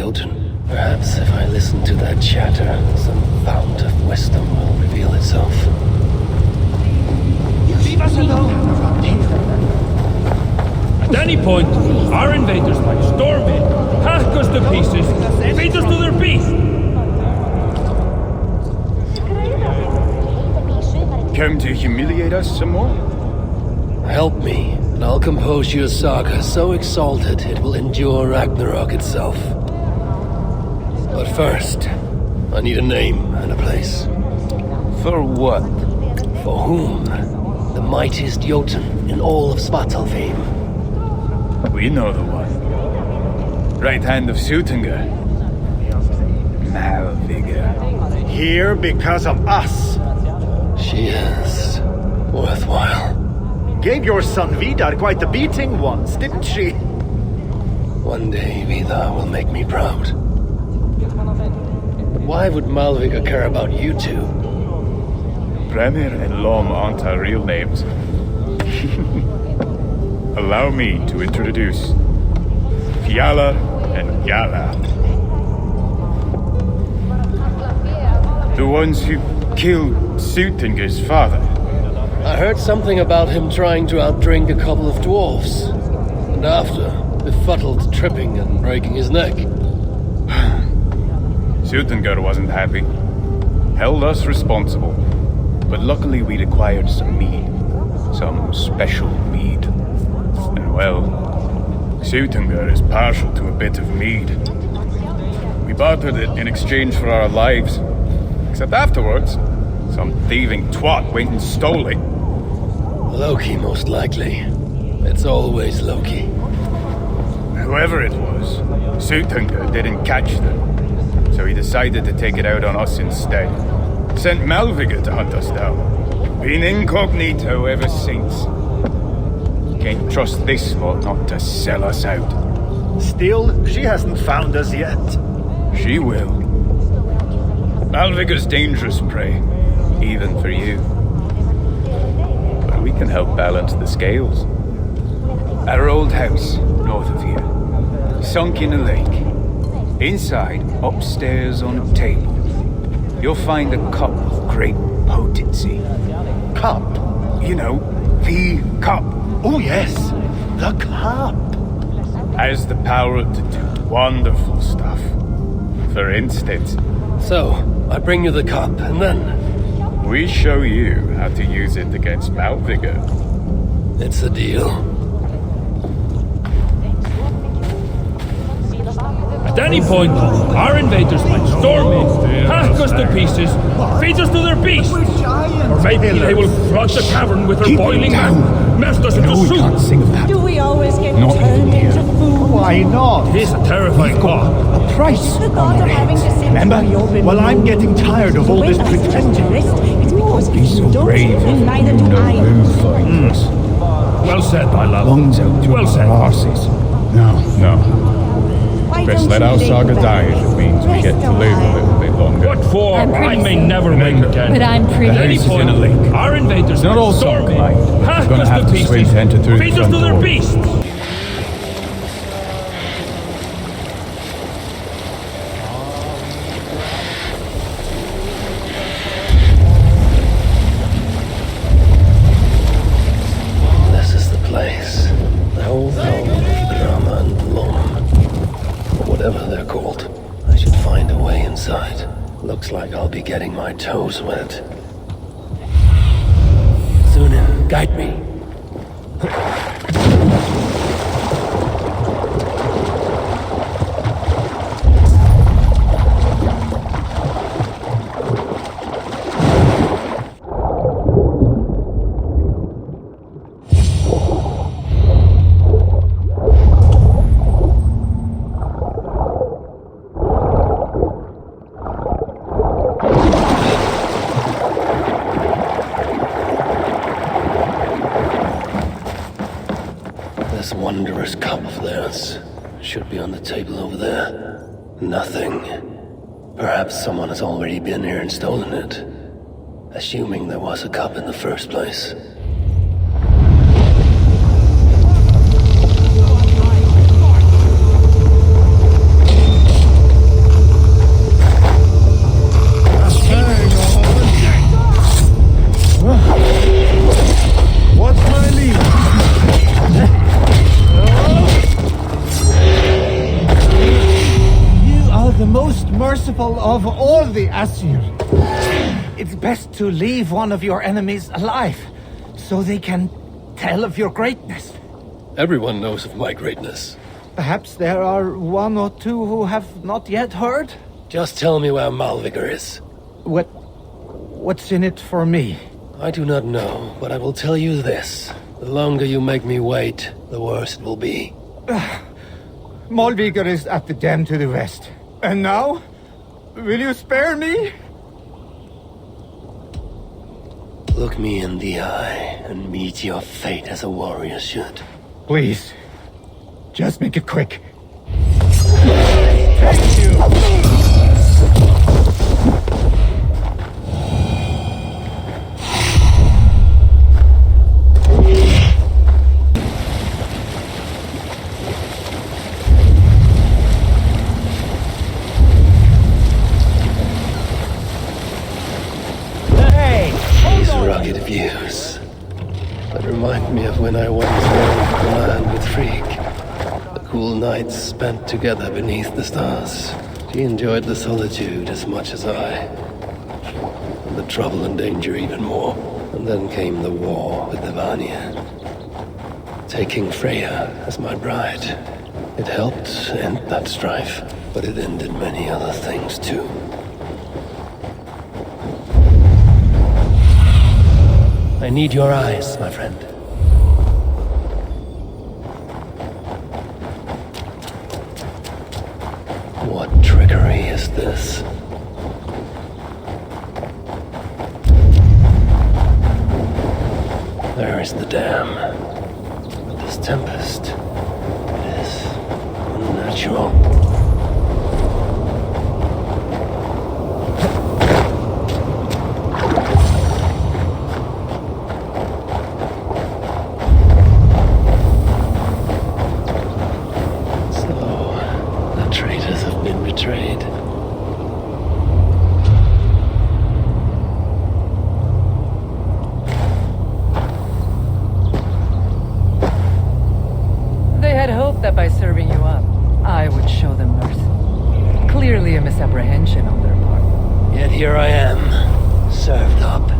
Jotun. Perhaps if I listen to that chatter, some fount of wisdom will reveal itself. Leave us alone around here. At any point, our invaders might storm in, hack us to pieces, feed us to their beast. Come to humiliate us some more? Help me, and I'll compose you a saga so exalted it will endure Ragnarok itself. But first, I need a name and a place. For what? For whom? The mightiest Jotun in all of Svartalfheim. We know the one. Right hand of Suttungr. Malvigr. Here because of us. She is worthwhile. Gave your son Vidar quite the beating once, didn't she? One day Vidar will make me proud. Why would Malvigr care about you two? Bremir and Lom aren't our real names. Allow me to introduce Fiala and Yala. The ones who killed Suttungr's father. I heard something about him trying to outdrink a couple of dwarfs. And after, befuddled tripping and breaking his neck. Suttungr wasn't happy. Held us responsible. But luckily we'd acquired some mead. Some special mead. And well, Suttungr is partial to a bit of mead. We bartered it in exchange for our lives. Except afterwards, some thieving twat went and stole it. Loki, most likely. It's always Loki. Whoever it was, Suttungr didn't catch them. So he decided to take it out on us instead. Sent Malvigr to hunt us down. Been incognito ever since. Can't trust this lot not to sell us out. Still, she hasn't found us yet. She will. Malvigr's dangerous prey, even for you. But we can help balance the scales. At our old house, north of here, sunk in a lake. Inside, upstairs on a table, you'll find a cup of great potency. Cup? You know, the cup. Oh yes, the cup. Has the power to do wonderful stuff. For instance, So, I bring you the cup, and then... we show you how to use it against Malvigr. It's a deal. At any point, our invaders might storm in, hack us to pieces, feed us to their beast. Or maybe they will flood the cavern with their boiling mouth, melt us into soup. sing of that. Do we always get Not turned even into food? Why not? It is a terrifying thought. A price. The thought of having to sit Remember? through your Well, I'm getting tired of all this pretending. It's because you don't, and neither do I. Well said, my love. Lungs out to Well said. arses. No. Why Best don't let you our think saga about die if it means we get to live a little bit longer. What for? I'm pretty I may sick. never wake again. But I'm pretty At any This is point, in a lake. our invaders Not might all storm in, sunlight. hack Gonna us have to to swim pieces, to enter through the feed us front to their door. beast. This is the place. The old home of Drama and Lom. Or whatever they're called. I should find a way inside. Looks like I'll be getting my toes wet. Sunan, guide me. This wondrous cup of theirs should be on the table over there. Nothing. Perhaps someone has already been here and stolen it. Assuming there was a cup in the first place. people of all the Aesir. It's best to leave one of your enemies alive, so they can tell of your greatness. Everyone knows of my greatness. Perhaps there are one or two who have not yet heard? Just tell me where Malvigr is. What's in it for me? I do not know, but I will tell you this. The longer you make me wait, the worse it will be. Malvigr is at the dam to the west. And now? Will you spare me? Look me in the eye and meet your fate as a warrior should. Please. Just make it quick. Thank you! These rugged views. That remind me of when I once roamed the land with Frigg. The cool nights spent together beneath the stars. She enjoyed the solitude as much as I. And the trouble and danger even more. And then came the war with the Vanir. Taking Freya as my bride. It helped end that strife, but it ended many other things too. I need your eyes, my friend. What trickery is this? There is the dam. But this tempest, it is unnatural. Betrayed. They had hoped that by serving you up, I would show them mercy. Clearly a misapprehension on their part. Yet here I am, served up.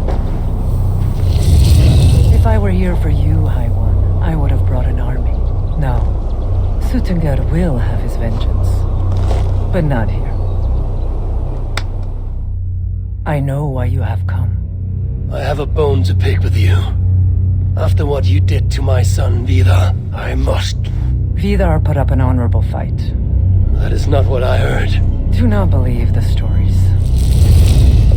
If I were here for you, High One, I would have brought an army. No. Suttungr will have his vengeance. But not here. I know why you have come. I have a bone to pick with you. After what you did to my son, Vidar, I must... Vidar put up an honorable fight. That is not what I heard. Do not believe the stories.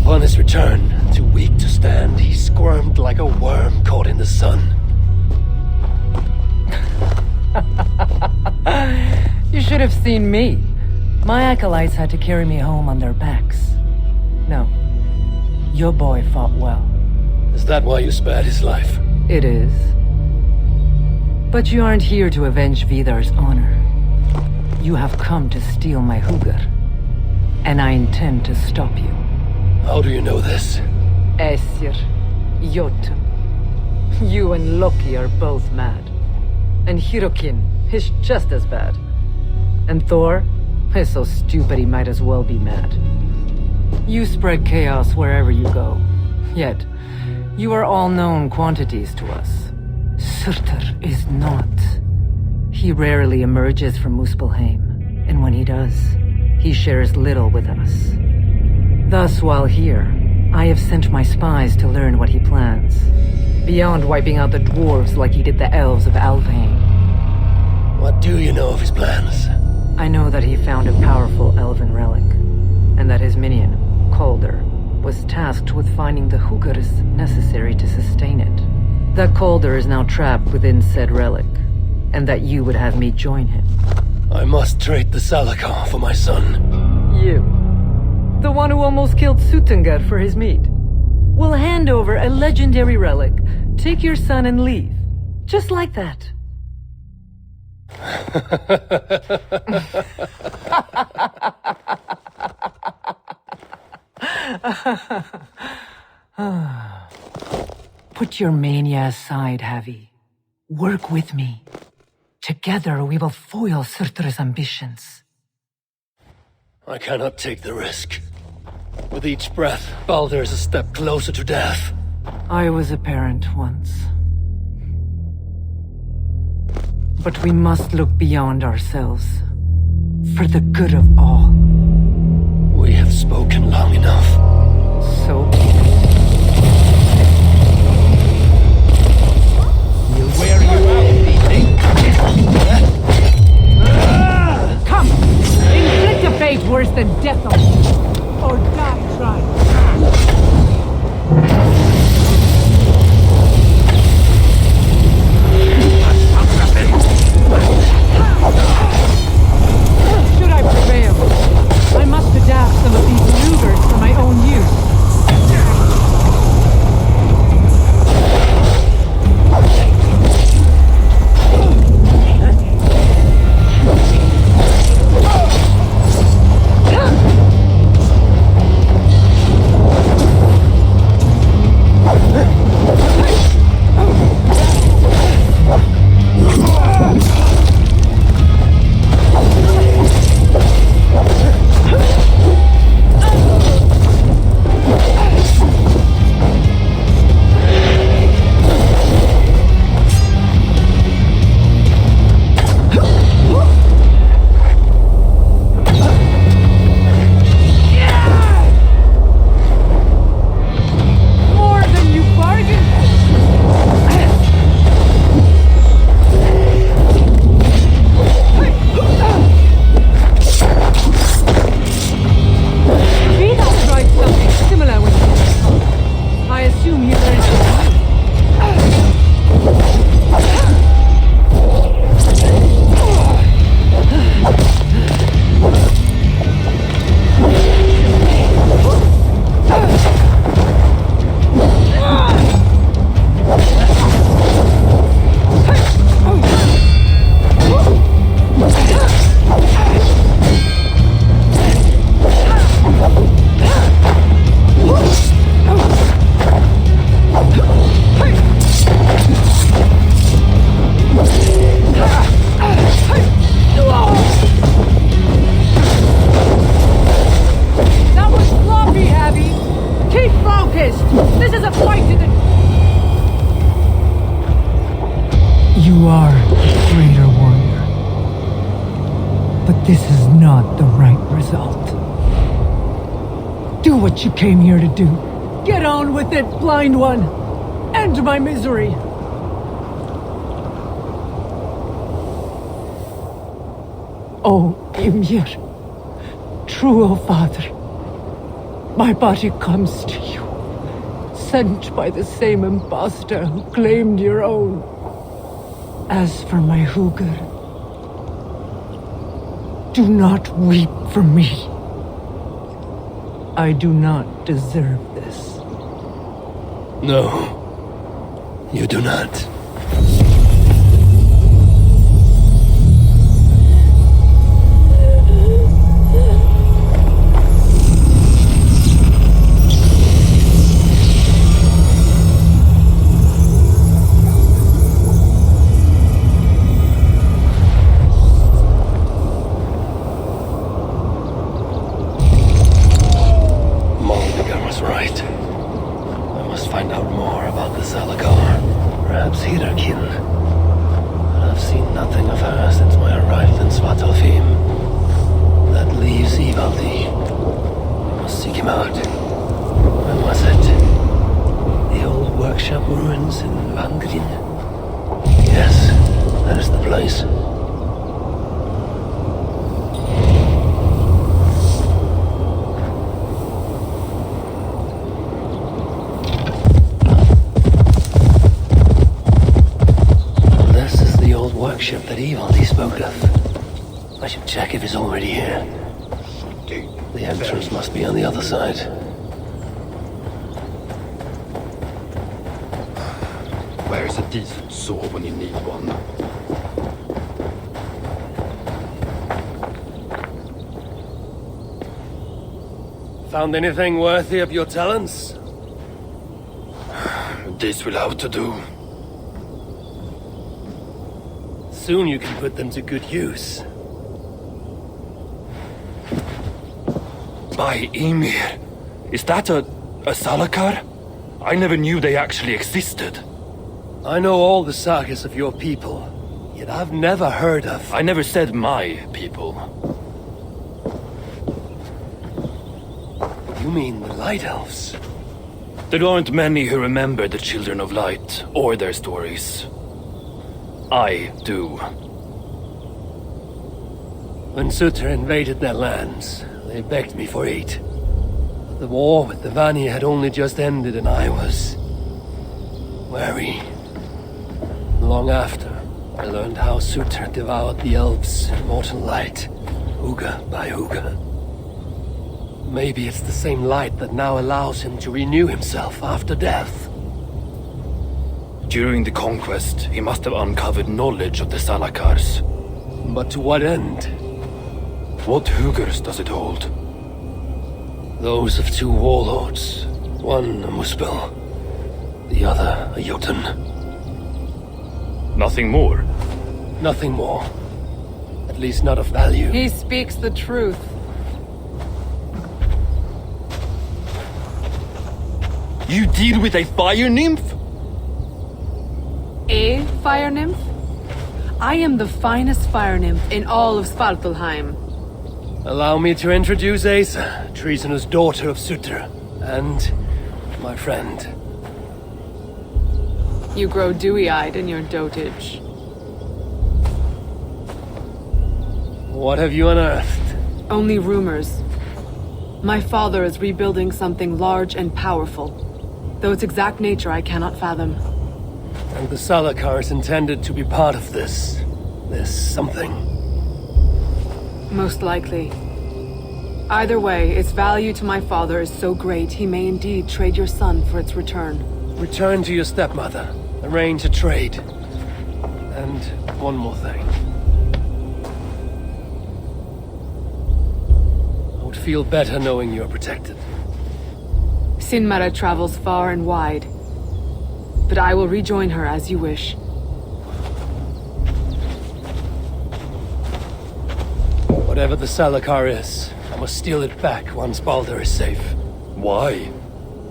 Upon his return, too weak to stand, he squirmed like a worm caught in the sun. You should have seen me. My acolytes had to carry me home on their backs. No. Your boy fought well. Is that why you spared his life? It is. But you aren't here to avenge Vidar's honor. You have come to steal my Hugr. And I intend to stop you. How do you know this? Aesir, Jotun. You and Loki are both mad. And Hirokin is just as bad. And Thor is so stupid he might as well be mad. You spread chaos wherever you go. Yet, you are all known quantities to us. Surtur is not. He rarely emerges from Muspelheim, and when he does, he shares little with us. Thus, while here, I have sent my spies to learn what he plans. Beyond wiping out the dwarves like he did the elves of Alfheim. What do you know of his plans? I know that he found a powerful elven relic, and that his minion, Calder, was tasked with finding the Hugrs necessary to sustain it. That Calder is now trapped within said relic, and that you would have me join him. I must trade the Salakar for my son. You, the one who almost killed Suttungr for his meat, will hand over a legendary relic, take your son and leave. Just like that. Put your mania aside, Havi. Work with me. Together we will foil Surtur's ambitions. I cannot take the risk. With each breath, Baldur is a step closer to death. I was a parent once. But we must look beyond ourselves. For the good of all. We have spoken long enough. So We'll wear you out, Beating. come! Inflict a fate worse than death on me. Or die trying. Should I prevail, I must adapt some of these maneuvers for my own use. You are a greater warrior. But this is not the right result. Do what you came here to do. Get on with it, blind one! End my misery! Oh, Ymir. True, O Father. My body comes to you. Sent by the same impostor who claimed your own. As for my Hugr, do not weep for me. I do not deserve this. No, you do not. Malvigr was right. I must find out more about the Zalagar. Perhaps Hirakin. I've seen nothing of her since my arrival in Svartalfheim. That leaves Ivaldi. I must seek him out. Where was it? The old workshop ruins in Valhalla? Yes, that is the place. Workshop that Ivaldi spoke of. I should check if he's already here. The entrance must be on the other side. Where is a decent sword when you need one? Found anything worthy of your talents? This will have to do. Soon you can put them to good use. by Ymir. Is that a Salakar? I never knew they actually existed. I know all the sagas of your people, yet I've never heard of... I never said my people. You mean the Light Elves? There aren't many who remember the Children of Light, or their stories. I do. When Sutter invaded their lands, they begged me for aid. But the war with the Vani had only just ended and I was... wary. Long after, I learned how Sutter devoured the elves' immortal light, Uga by Uga. Maybe it's the same light that now allows him to renew himself after death. During the conquest, he must have uncovered knowledge of the Salakars. But to what end? What Hugers does it hold? Those of two warlords. One a Muspel, the other a Jotun. Nothing more? Nothing more. At least not of value. He speaks the truth. You deal with a fire nymph? A fire nymph? I am the finest fire nymph in all of Svartalheim. Allow me to introduce Asa, treasonous daughter of Sutter, and my friend. You grow dewy-eyed in your dotage. What have you unearthed? Only rumors. My father is rebuilding something large and powerful, though its exact nature I cannot fathom. And the Salakar is intended to be part of this something. Most likely. Either way, its value to my father is so great he may indeed trade your son for its return. Return to your stepmother. Arrange a trade. And one more thing. I would feel better knowing you're protected. Sinmara travels far and wide, but I will rejoin her as you wish. Whatever the Salakar is, I must steal it back once Baldur is safe. Why?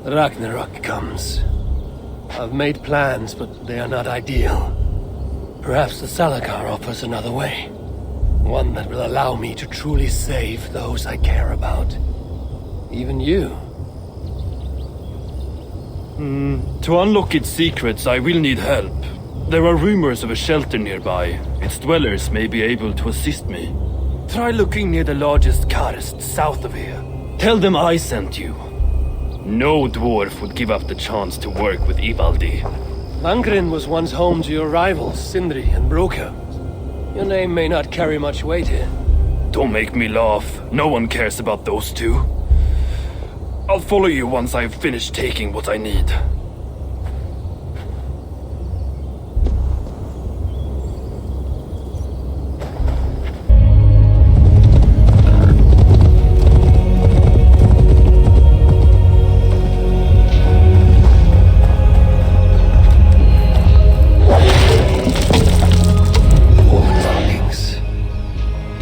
Ragnarok comes. I've made plans, but they are not ideal. Perhaps the Salakar offers another way. One that will allow me to truly save those I care about. Even you. To unlock its secrets, I will need help. There are rumors of a shelter nearby. Its dwellers may be able to assist me. Try looking near the largest karst south of here. Tell them I sent you. No dwarf would give up the chance to work with Ivaldi. Langren was once home to your rivals, Sindri and Broka. Your name may not carry much weight here. Don't make me laugh. No one cares about those two. I'll follow you once I've finished taking what I need.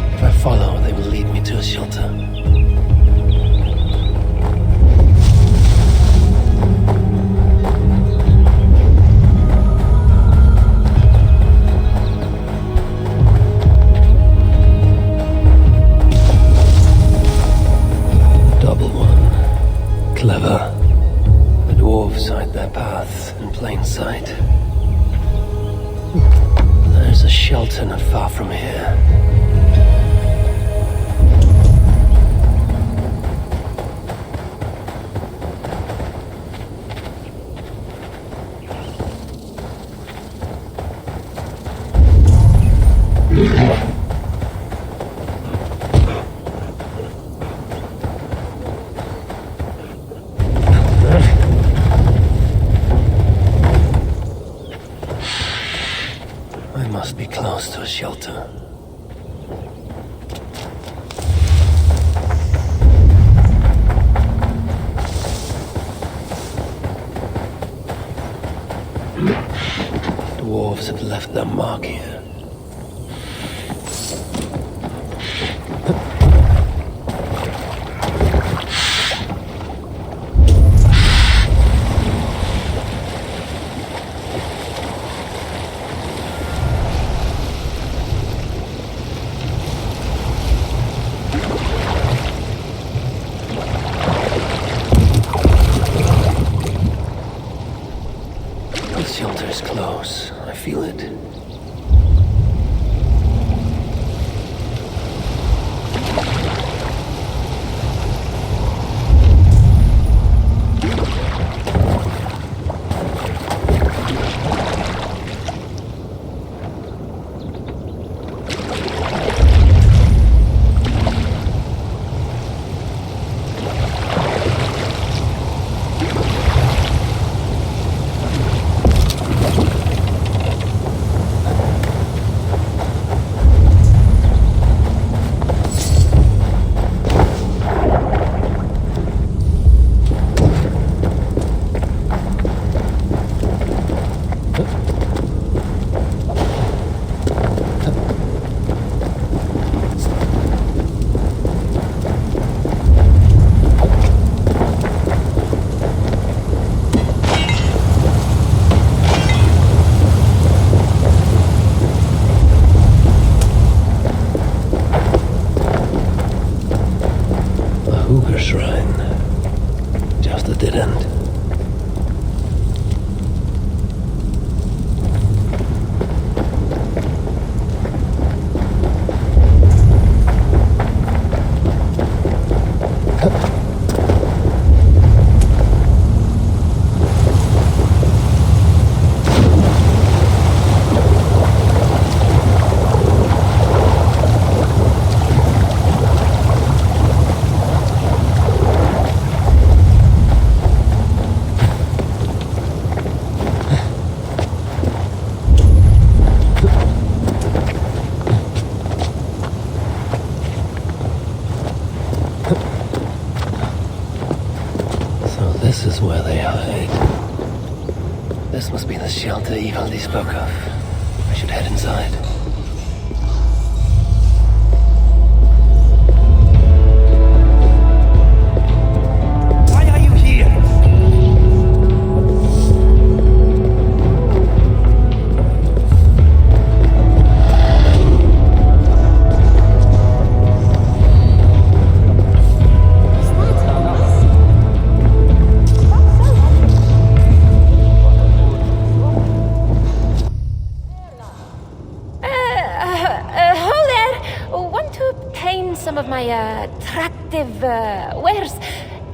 If I follow, they will lead me to a shelter. Double one. Clever. The dwarves hide their path in plain sight. There's a shelter not far from here. I must be close to a shelter. Dwarves have left their mark here. is where they hide. This must be the shelter Ivaldi spoke of. I should head inside. Why are you here? Some of my attractive wares.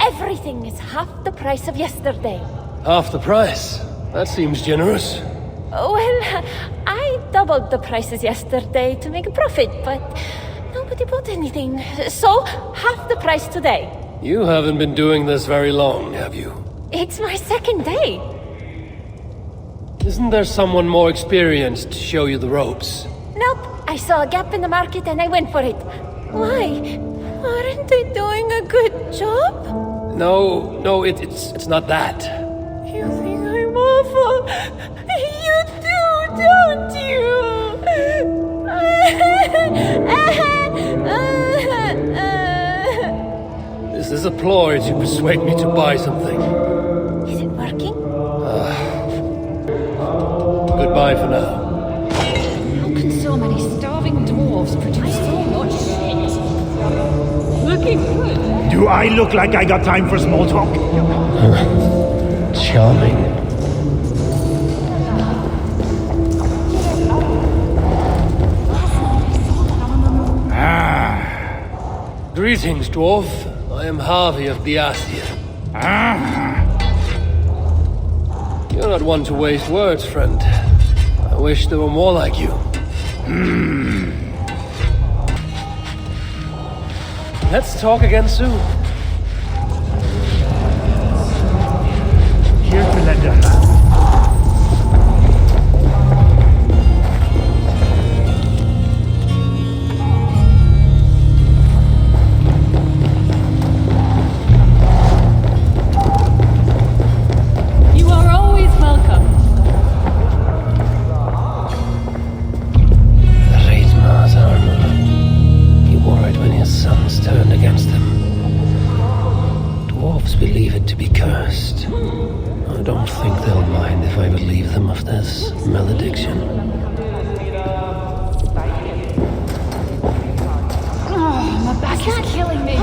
Everything is half the price of yesterday. Half the price? That seems generous. Well, I doubled the prices yesterday to make a profit, but nobody bought anything. So, half the price today. You haven't been doing this very long, have you? It's my second day. Isn't there someone more experienced to show you the ropes? Nope. I saw a gap in the market and I went for it. Why? Aren't they doing a good job? No, it's not that. You think I'm awful? You do, don't you? This is a ploy to persuade me to buy something. Is it working? Goodbye for now. How can so many starving dwarves produce so much shit? Looking good. Do I look like I got time for small talk? Charming. Greetings, dwarf. I am Harvey of Biastia. You're not one to waste words, friend. I wish there were more like you. Let's talk again soon. Here to lend a hand. You are always welcome. Reidmar's armor. He wore it when his sons turned against him. Dwarves believe it to be cursed. I don't think they'll mind if I relieve them of this malediction. My back is killing me.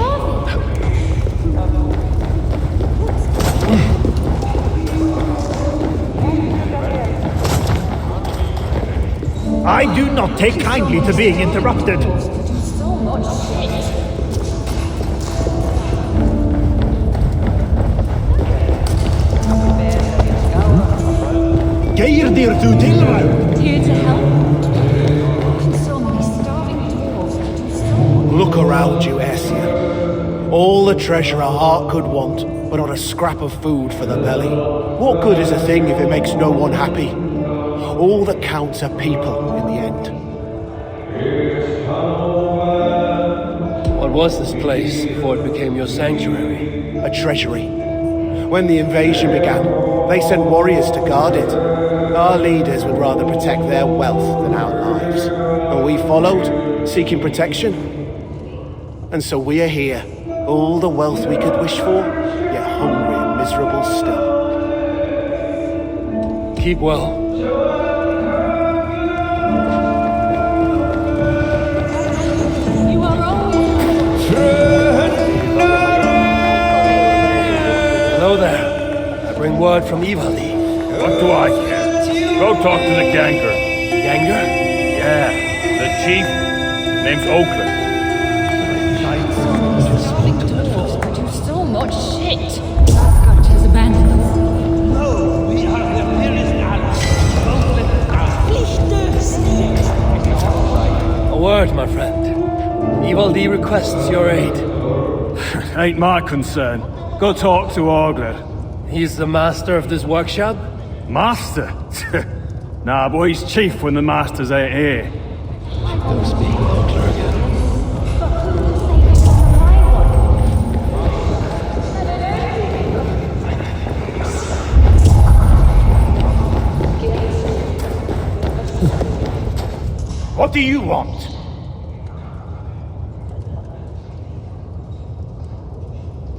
I do not take kindly to being interrupted. So much shit. Geirdir du Dilrau. Here to help. How can so many starving dwarves produce so much? Look around you, Essia. All the treasure a heart could want, but not a scrap of food for the belly. What good is a thing if it makes no one happy? All that counts are people in the end. What was this place before it became your sanctuary? A treasury. When the invasion began, they sent warriors to guard it. Our leaders would rather protect their wealth than our lives. And we followed, seeking protection. And so we are here, all the wealth we could wish for, yet hungry and miserable still. Keep well. You are always Hello there. I bring word from Ivaldi. What do I care? Go talk to the ganger. Ganger? Yeah, the chief. Name's Oakland. starving dwarves produce so much shit. Asgard has abandoned us. A word, my friend. Ivaldi requests your aid. Ain't my concern. Go talk to Ogler. He's the master of this workshop? Master? Nah, boy, he's chief when the masters ain't here. Don't speak Ogler again. What do you want?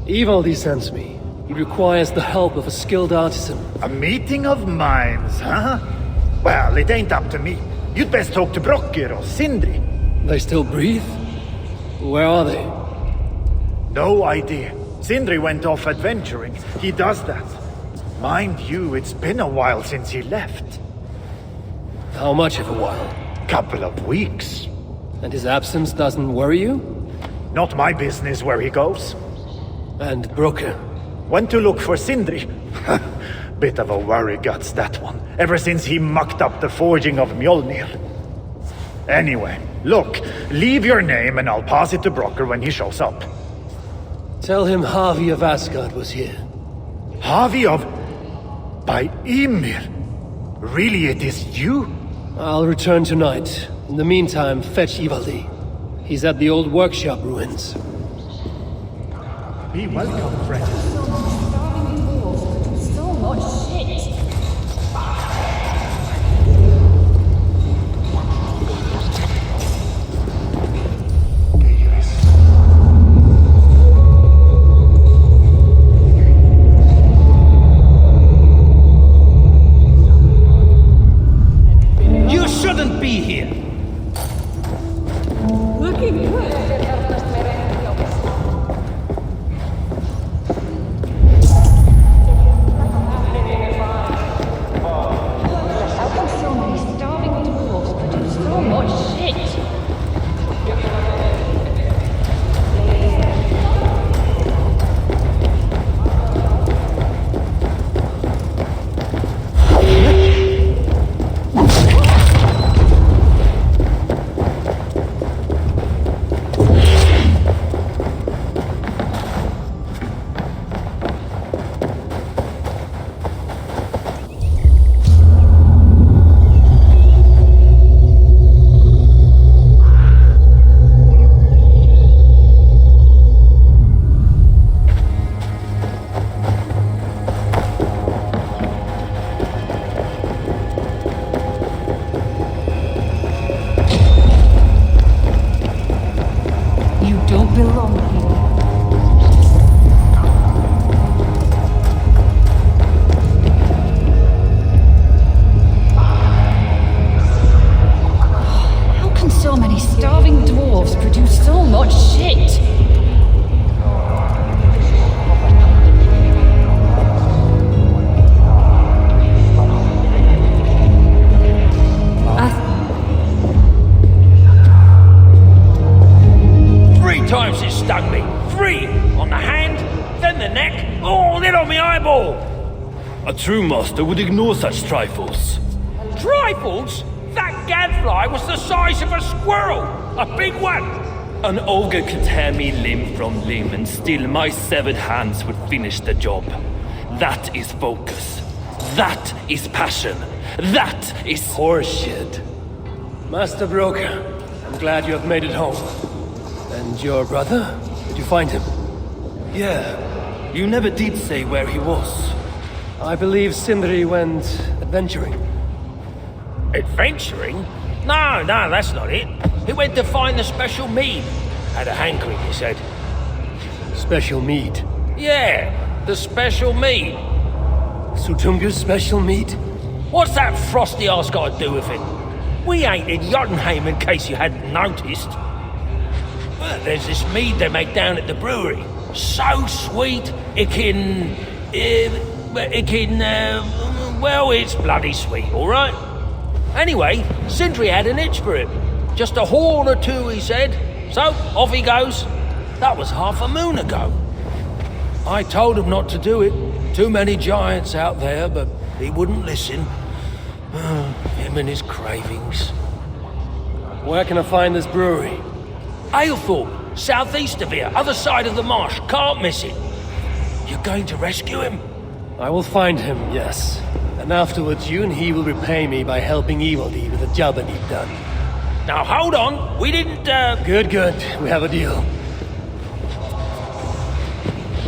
Ivaldi sends me. He requires the help of a skilled artisan. A meeting of minds, huh? Well, it ain't up to me. You'd best talk to Brokkr or Sindri. They still breathe? Where are they? No idea. Sindri went off adventuring. He does that. Mind you, it's been a while since he left. How much of a while? Couple of weeks. And his absence doesn't worry you? Not my business where he goes. And Brokkr? Went to look for Sindri. Bit of a worry guts, that one. Ever since he mucked up the forging of Mjolnir. Anyway, look, leave your name and I'll pass it to Brokkr when he shows up. Tell him Harvey of Asgard was here. Harvey of... by Ymir? Really, it is you? I'll return tonight. In the meantime, fetch Ivaldi. He's at the old workshop ruins. Be welcome, friend. So much shit. You shouldn't be here! Looking good. How come so many starving dwarves produce so much shit? You don't belong here. How can so many starving dwarves produce so much shit? Three times it stung me. 3 on the hand, then the neck, oh, then on my eyeball. A true master would ignore such trifles. Trifles? That gadfly was the size of a squirrel. A big one. An ogre could tear me limb from limb and still my severed hands would finish the job. That is focus. That is passion. That is Horseshit. Master Brokkr, I'm glad you have made it home. And your brother? Did you find him? Yeah. You never did say where he was. I believe Sindri went adventuring. Adventuring? No, that's not it. He went to find the special mead. Had a hankering, he said. Special mead. Yeah, the special mead. Sutunga's special mead? What's that frosty arse got to do with it? We ain't in Jotunheim, in case you hadn't noticed. Well, there's this mead they make down at the brewery. So sweet, well, it's bloody sweet, all right? Anyway, Sindri had an itch for it. Just a horn or two, he said. So, off he goes. That was half a moon ago. I told him not to do it. Too many giants out there, but he wouldn't listen. Him and his cravings. Where can I find this brewery? Aylthorpe, southeast of here, other side of the marsh. Can't miss it. You're going to rescue him? I will find him, yes. And afterwards you and he will repay me by helping Ivaldi with the job I need done. Now hold on, we didn't, Good. We have a deal.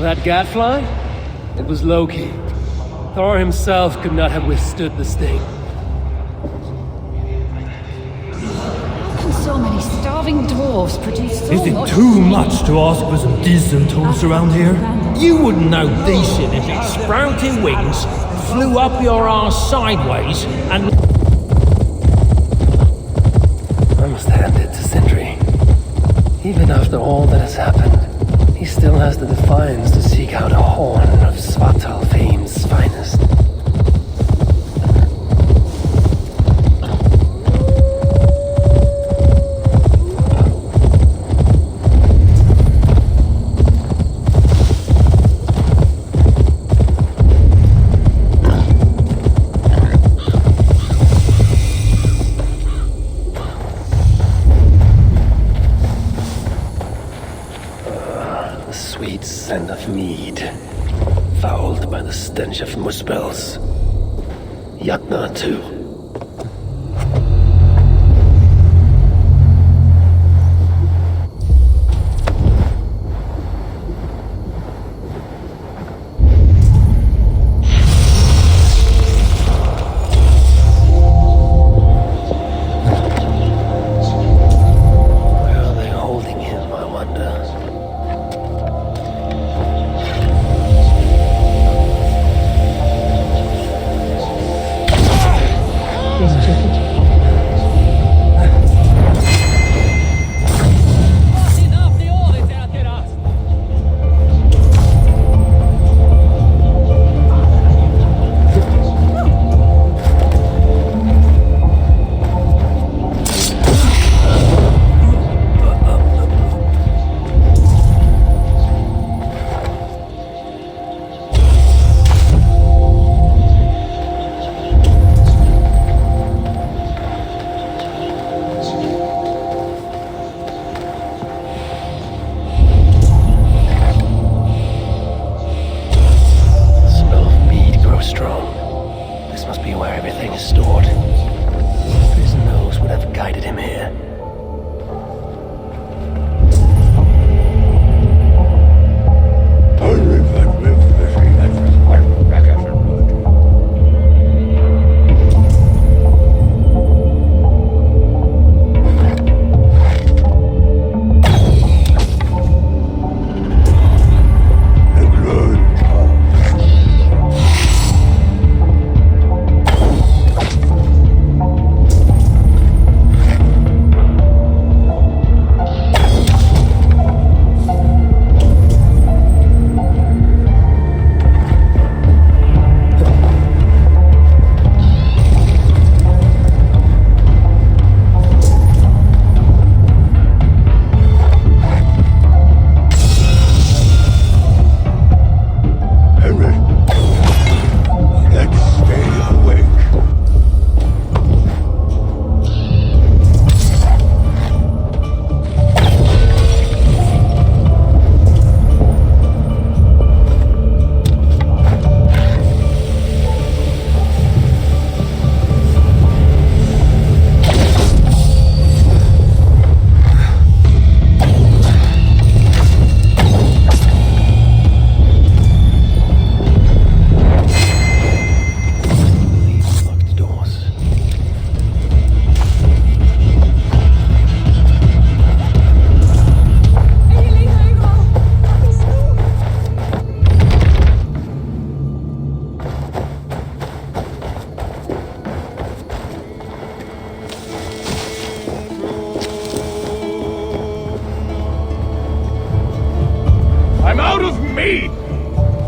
That gadfly? It was Loki. Thor himself could not have withstood the sting. starving dwarves produce so Is it much too meat. much to ask for some decent toast around here? You wouldn't know decent if its sprouting wings flew up your arse sideways and... I must hand it to Sindri. Even after all that has happened, he still has the defiance to seek out a horn of Svartalfheim's finest. Sweet scent of mead, fouled by the stench of muspels. Yatna too. Where are they holding him, I wonder?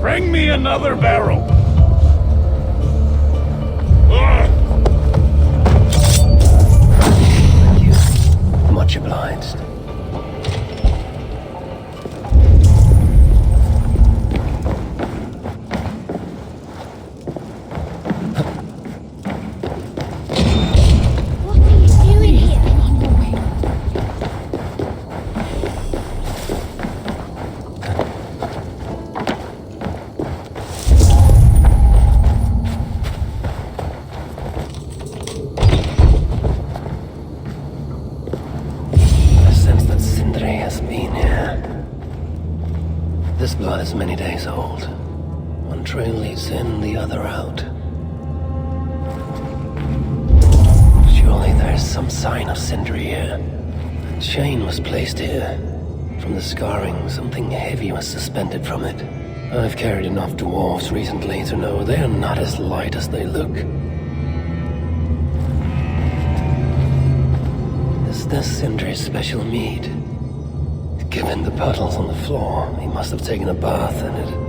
Bring me another barrel. Thank you. Much obliged. This blood is many days old. One trail leads in, the other out. Surely there's some sign of Sindri here. chain was placed here. From the scarring, something heavy was suspended from it. I've carried enough dwarves recently to know they are not as light as they look. Is this Sindri's special mead? Given the puddles on the floor, he must have taken a bath in it.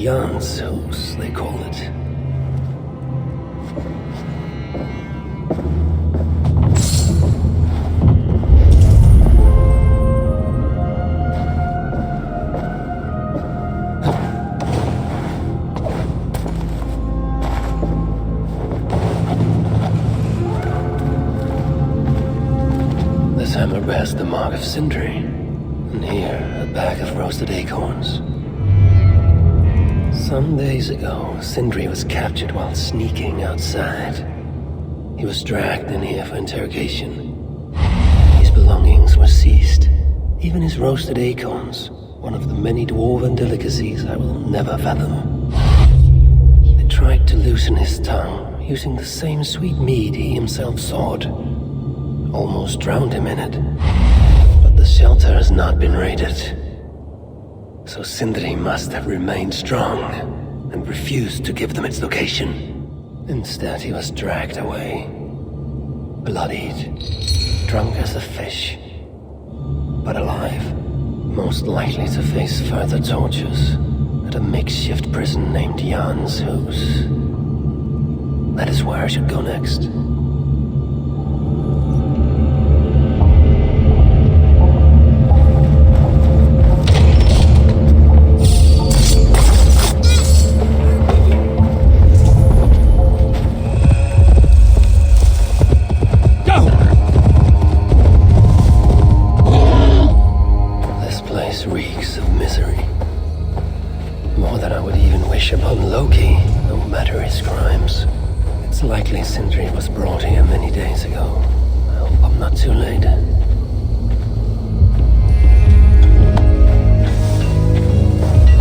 Jan's house, they call it. This hammer bears the mark of Sindri, and here a bag of roasted acorns. Some days ago, Sindri was captured while sneaking outside. He was dragged in here for interrogation. His belongings were seized, even his roasted acorns, one of the many dwarven delicacies I will never fathom. They tried to loosen his tongue, using the same sweet mead he himself sought. Almost drowned him in it. But the shelter has not been raided. So Sindri must have remained strong and refused to give them its location. Instead, he was dragged away. Bloodied, drunk as a fish, but alive. Most likely to face further tortures at a makeshift prison named Jan's house. That is where I should go next. Reeks of misery. More than I would even wish upon Loki, no matter his crimes. It's likely Sindri was brought here many days ago. I hope I'm not too late.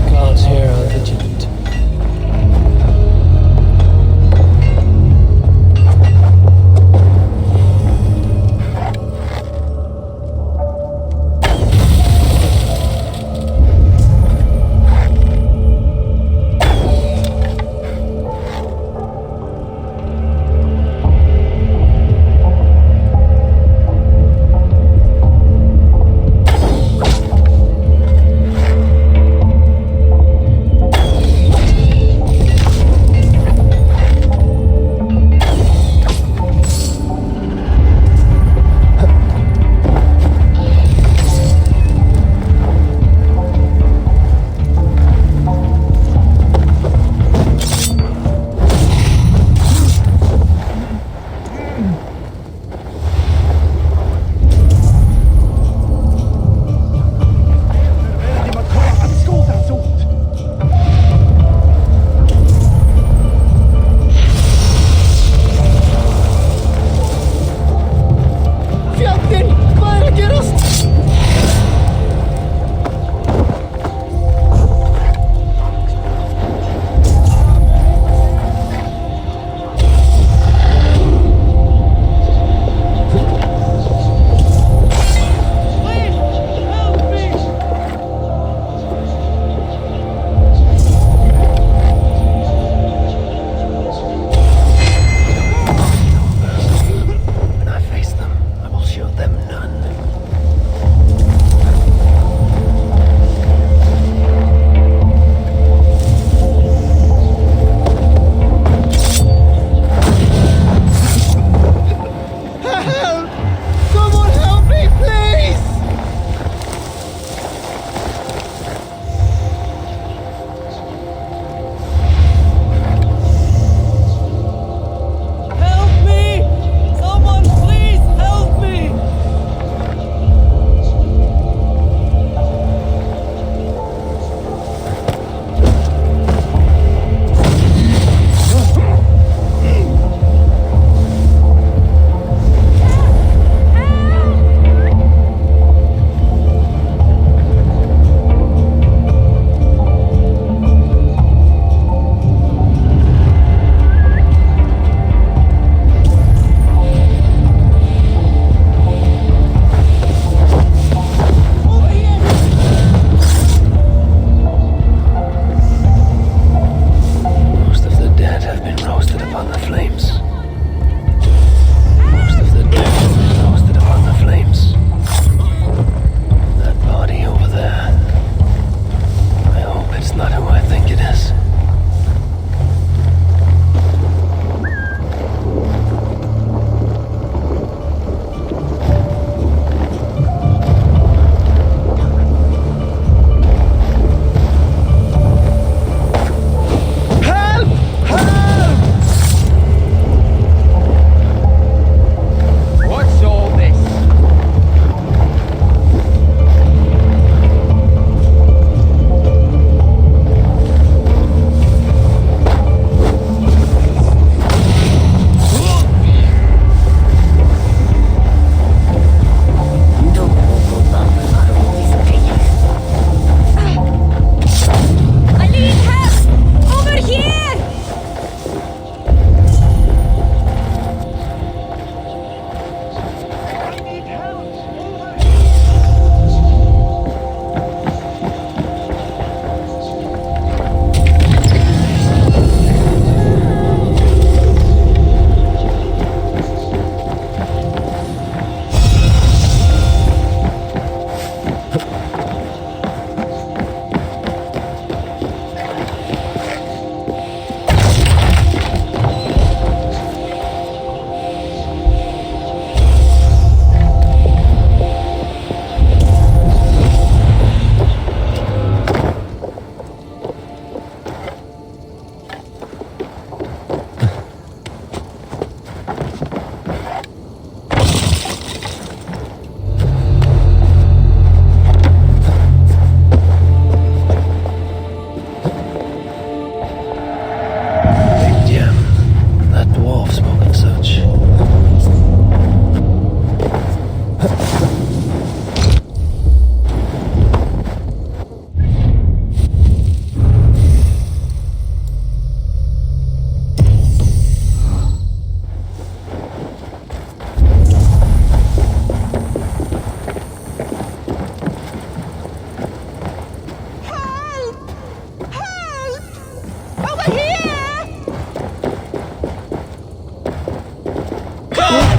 Gods here are vigilant.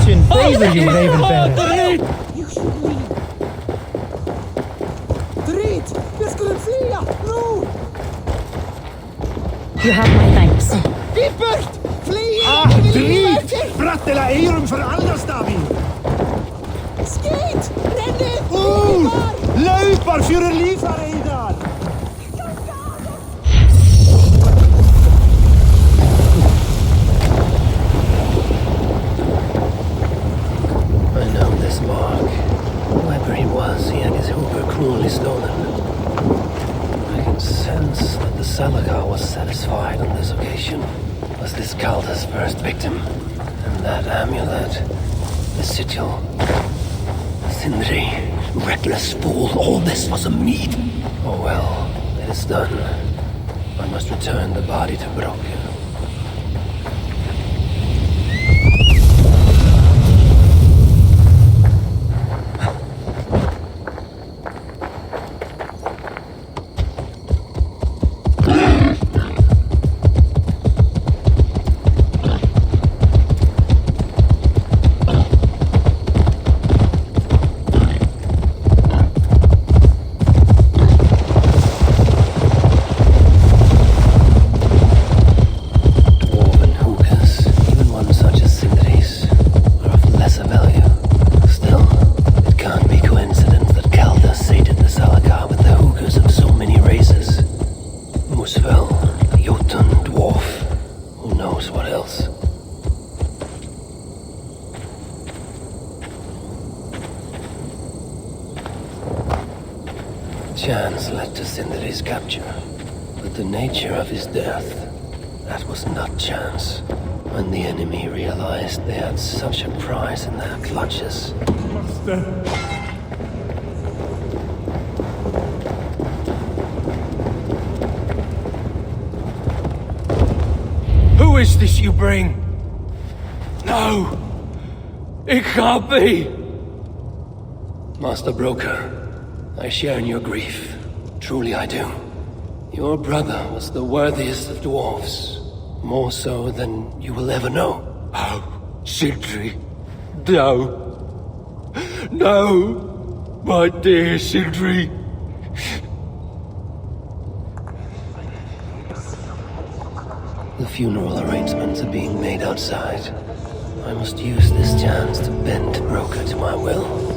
fortune favor you, Raven Bearer. You should leave. Drit! Vi skulle flyga! Nu! You have my thanks. Gippert! Fly! Drit! Brattela eirum för alla stavi! Skit! Renne! Löpar för livare idag! I know this mark. Whoever he was, he had his hoover cruelly stolen. I can sense that the Salakar was satisfied on this occasion. Was this Calder's first victim? And that amulet, the sigil, Sindri, reckless fool, all this was a mead. Oh well, it is done. I must return the body to Brokke. Chance led to Sindri's capture, but the nature of his death, that was not chance. When the enemy realized they had such a prize in their clutches. Master. Who is this you bring? No! It can't be! Master Broker, I share in your grief. Truly I do. Your brother was the worthiest of dwarves. More so than you will ever know. Oh, Sindri. No. No! My dear Sindri. The funeral arrangements are being made outside. I must use this chance to bend Broker to my will.